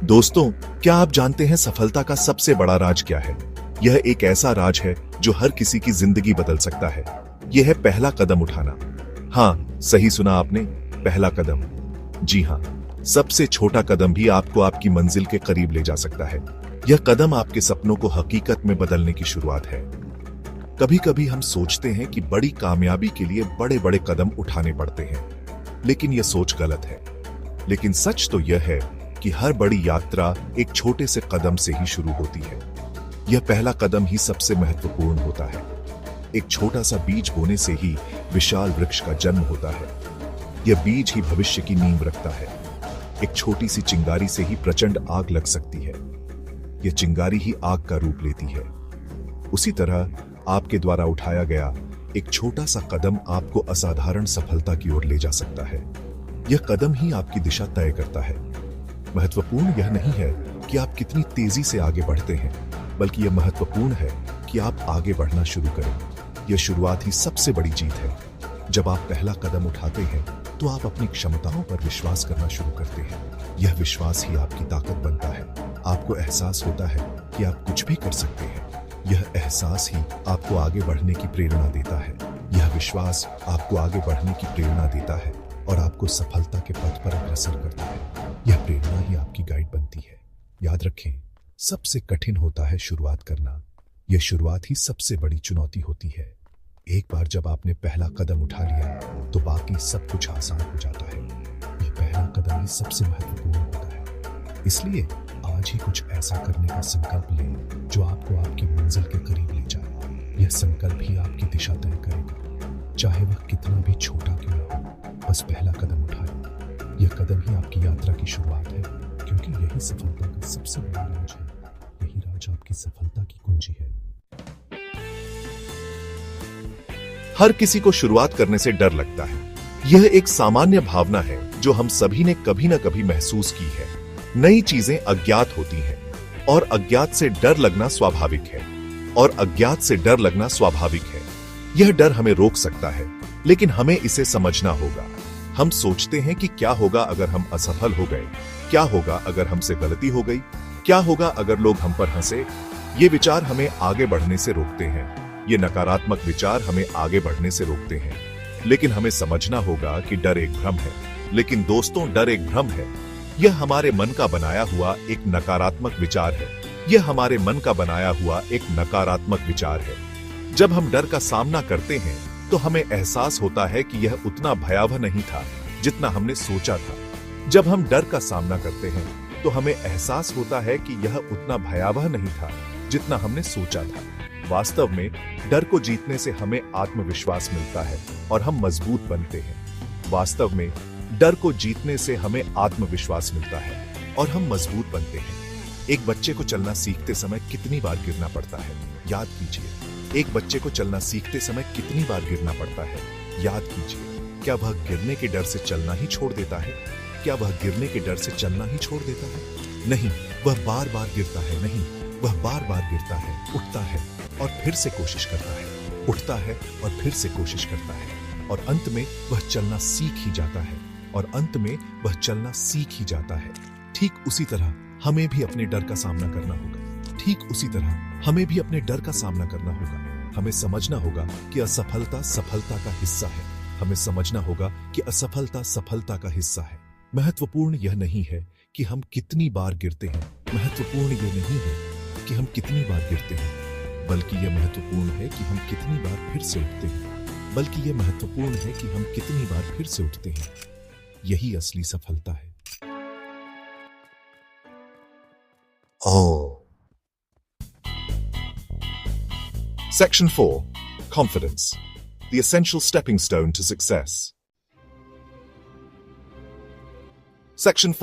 दोस्तों, क्या आप जानते हैं सफलता का सबसे बड़ा राज क्या है? यह एक ऐसा राज है जो हर किसी की जिंदगी बदल सकता है। यह है पहला कदम उठाना। हाँ, सही सुना आपने, पहला कदम। जी हाँ, सबसे छोटा कदम भी आपको आपकी मंजिल के करीब ले जा सकता है। यह कदम आपके सपनों को हकीकत में बदलने की शुरुआत है। कभी कभी हम सोचते हैं कि बड़ी कामयाबी के लिए बड़े बड़े कदम उठाने पड़ते हैं, लेकिन यह सोच गलत है। लेकिन सच तो यह है कि हर बड़ी यात्रा एक छोटे से कदम से ही शुरू होती है। यह पहला कदम ही सबसे महत्वपूर्ण होता है। एक छोटा सा बीज बोने से ही विशाल वृक्ष का जन्म होता है। यह बीज ही भविष्य की नींव रखता है। एक छोटी सी चिंगारी से ही प्रचंड आग लग सकती है। यह चिंगारी ही आग का रूप लेती है। उसी तरह आपके द्वारा उठाया गया एक छोटा सा कदम आपको असाधारण सफलता की ओर ले जा सकता है। यह कदम ही आपकी दिशा तय करता है। महत्वपूर्ण यह नहीं है कि आप कितनी तेजी से आगे बढ़ते हैं, बल्कि यह महत्वपूर्ण है कि आप आगे बढ़ना शुरू करें। यह शुरुआत ही सबसे बड़ी जीत है। जब आप पहला कदम उठाते हैं तो आप अपनी क्षमताओं पर विश्वास करना शुरू करते हैं। यह विश्वास ही आपकी ताकत बनता है। आपको एहसास होता है कि आप कुछ भी कर सकते हैं। यह एहसास ही आपको आगे बढ़ने की प्रेरणा देता है। यह विश्वास आपको आगे बढ़ने की प्रेरणा देता है और आपको सफलता के पथ पर अग्रसर करता है। यह प्रेरणा ही आपकी गाइड बनती है। याद रखें, सबसे कठिन होता है शुरुआत करना। यह शुरुआत ही सबसे बड़ी चुनौती होती है। एक बार जब आपने पहला कदम उठा लिया तो बाकी सब कुछ आसान हो जाता है। यह पहला कदम ही सबसे महत्वपूर्ण होता है। इसलिए आज ही कुछ ऐसा करने का संकल्प लें जो आपको आपकी मंजिल के करीब ले जाए। यह संकल्प ही आपकी दिशा तय करेगा, चाहे वह कितना भी छोटा क्यों ना हो। बस पहला कदम उठाएं। यह कदम ही आपकी यात्रा की शुरुआत है, क्योंकि यही सफलता का सबसे बड़ा राज है। यही राज आपकी सफलता की कुंजी है। हर किसी को शुरुआत करने से डर लगता है। यह एक सामान्य भावना है जो हम सभी ने कभी ना कभी महसूस की है। नई चीजें अज्ञात होती हैं और अज्ञात से डर लगना स्वाभाविक है। यह डर हमें रोक सकता है, लेकिन हमें इसे समझना होगा। हम सोचते हैं कि क्या होगा अगर हम असफल हो गए, क्या होगा अगर हमसे गलती हो गई, क्या होगा अगर लोग हम पर हंसे। ये विचार हमें आगे बढ़ने से रोकते हैं। ये नकारात्मक विचार हमें आगे बढ़ने से रोकते हैं। लेकिन हमें समझना होगा कि डर एक भ्रम है। लेकिन दोस्तों, डर एक भ्रम है। यह हमारे मन का बनाया हुआ एक नकारात्मक विचार है। यह हमारे मन का बनाया हुआ एक नकारात्मक विचार है। जब हम डर का सामना करते हैं तो हमें एहसास होता है कि यह उतना भयावह नहीं था जितना हमने सोचा था। जब हम डर का सामना करते हैं तो हमें एहसास होता है कि यह उतना भयावह नहीं था जितना हमने सोचा था। वास्तव में डर को जीतने से हमें आत्मविश्वास मिलता है और हम मजबूत बनते हैं। वास्तव में डर को जीतने से हमें आत्मविश्वास मिलता है और हम मजबूत बनते हैं। एक बच्चे को चलना सीखते समय कितनी बार गिरना पड़ता है? याद कीजिए। एक बच्चे को चलना सीखते समय कितनी बार गिरना पड़ता है? याद कीजिए। क्या वह गिरने के डर से चलना ही छोड़ देता है? क्या वह गिरने के डर से चलना ही छोड़ देता है? नहीं, वह बार बार गिरता है। नहीं, वह बार बार गिरता है, उठता है और फिर से कोशिश करता है, उठता है और फिर से कोशिश करता है, और अंत में वह चलना सीख ही जाता है। ठीक उसी तरह हमें भी अपने डर का सामना करना होगा। हमें समझना होगा कि असफलता सफलता का हिस्सा है। सफलता का हिस्सा है। महत्वपूर्ण यह नहीं है कि हम कितनी बार गिरते हैं। बल्कि यह महत्वपूर्ण है कि हम कितनी बार फिर से उठते हैं। यही असली सफलता है। Section 4. Confidence. The essential stepping stone to success. Section 5.